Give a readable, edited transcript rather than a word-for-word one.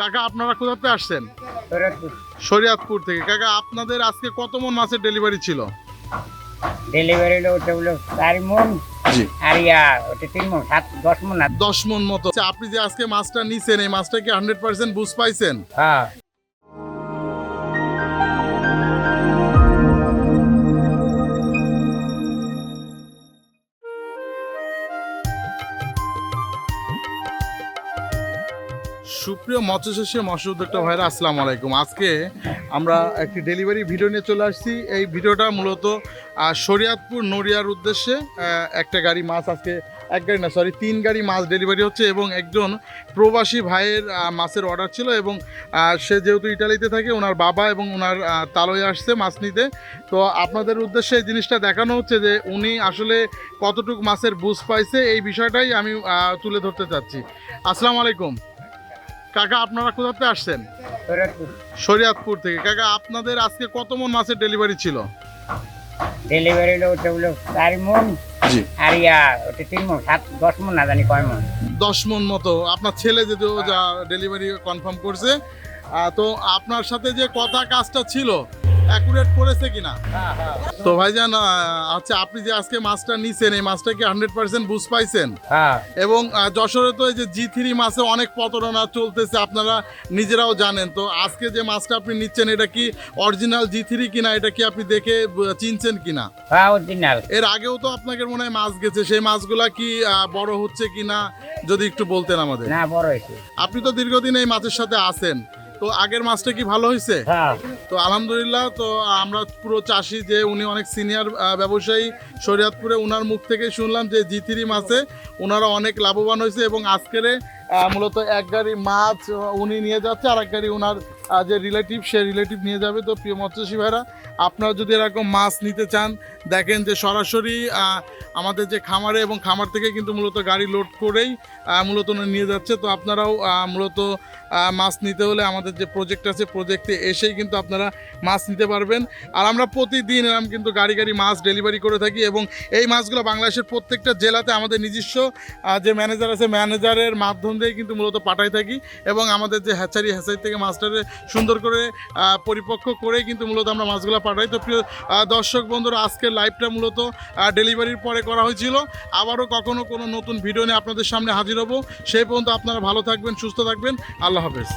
কাকা আপনারা কোথাতে আসছেন? শরীয়তপুর। শরিয়াতপুর থেকে। কাকা আপনাদের আজকে কত মন মাছের ডেলিভারি ছিল? ডেলিভারি ওটা হলো 4 মন জি, আর ওটা 3 মন 10 মন না। 10 মন মতো। আচ্ছা, আপনি যে আজকে মাছটা নিছেন এই মাছটা কি 100% বুঝ পাইছেন? হ্যাঁ সুপ্রিয় মৎস্যচাষী মৎস্য উদ্যোক্তা ভাইরা, আসসালামু আলাইকুম। আজকে আমরা একটি ডেলিভারি ভিডিও নিয়ে চলে আসছি। এই ভিডিওটা মূলত শরিয়াতপুর নড়িয়ার উদ্দেশ্যে একটা গাড়ি মাছ আজকে এক গাড়ি না সরি 3 গাড়ি মাছ ডেলিভারি হচ্ছে এবং একজন প্রবাসী ভাইয়ের মাছের অর্ডার ছিল এবং সে যেহেতু ইটালিতে থাকে ওনার বাবা এবং ওনার তালয়ে আসছে মাছ নিতে। তো আপনাদের উদ্দেশ্যে এই জিনিসটা দেখানো হচ্ছে যে উনি আসলে কতটুকু মাছের বুঝ পাইছে এই বিষয়টাই আমি তুলে ধরতে চাচ্ছি। আসসালামু আলাইকুম। কাকা আপনারা কোথাতে আসছেন? শরীয়তপুর। শরিয়াতপুর থেকে। কাকা আপনাদের আজকে কত মন মাছের ডেলিভারি ছিল? ডেলিভারি ওটা হলো 4 মন জি, আর ওটা 3 মন 10 মন না জানি কয় মন। 10 মন মতো। আপনার ছেলে যে যা ডেলিভারি কনফার্ম করছে, তো আপনার সাথে যে কথা কাজটা ছিল অ্যাকুরেট করেছে কিনা? হ্যাঁ হ্যাঁ তো ভাইজান, আচ্ছা আপনি যে আজকে মাছটা নিছেন এই মাছটা কি 100% বুঝ পাইছেন? হ্যাঁ এবং যশোরে তো এই যে G3 মাছে অনেক প্রতারণা চলতেছে, আপনারা নিজেরাও জানেন। তো আজকে যে মাছটা আপনি নিচ্ছেন এটা কি অরিজিনাল G3 কিনা, এটা কি আপনি দেখে চিনছেন কিনা? হ্যাঁ অরিজিনাল। এর আগেও তো আপনাকে মনে হয় মাছ গেছে, সেই মাছগুলা কি বড় হচ্ছে কিনা যদি একটু বলতেন আমাদের। না বড় হয়েছে। আপনি তো দীর্ঘদিন এই মাছের সাথে আছেন, তো আগের মাছটা কি ভালো হয়েছে? হ্যাঁ তো আলহামদুলিল্লাহ। তো আমরা পুরো চাষি, যে উনি অনেক সিনিয়র ব্যবসায়ী শরিয়তপুরে, ওনার মুখ থেকে শুনলাম যে G3 মাছে ওনারা অনেক লাভবান হয়েছে এবং আজকের মূলত এক গাড়ি মাছ উনি নিয়ে যাচ্ছে আর এক গাড়ি ওনার যে রিলেটিভ সে রিলেটিভ নিয়ে যাবে। তো প্রিয় মৎস্যচাষী ভাইরা, আপনারা যদি এরকম মাছ নিতে চান দেখেন যে সরাসরি আমাদের যে খামারে এবং খামার থেকে কিন্তু মূলত গাড়ি লোড করেই মূলত উনি নিয়ে যাচ্ছে। তো আপনারাও মূলত মাছ নিতে হলে আমাদের যে প্রজেক্ট আছে প্রজেক্টে এসেই কিন্তু আপনারা মাছ নিতে পারবেন। আর আমরা প্রতিদিন এরকম কিন্তু গাড়ি গাড়ি মাছ ডেলিভারি করে থাকি এবং এই মাছগুলো বাংলাদেশের প্রত্যেকটা জেলাতে আমাদের নিজস্ব যে ম্যানেজার আছে ম্যানেজারের মাধ্যম দিয়ে কিন্তু মূলত পাঠাই থাকি এবং আমাদের যে হ্যাচারি থেকে মাছটারে সুন্দর করে পরিপক্ক করেই কিন্তু মূলত আমরা মাছগুলো পাঠাই। তো প্রিয় দর্শক বন্ধুরা, আজকের লাইভটা মূলত ডেলিভারির পরে করা হয়েছিল। আবারও কখনো কোনো নতুন ভিডিও নিয়ে আপনাদের সামনে হাজির হব। সেই পর্যন্ত আপনারা ভালো থাকবেন, সুস্থ থাকবেন। আল্লাহ হাফেজ।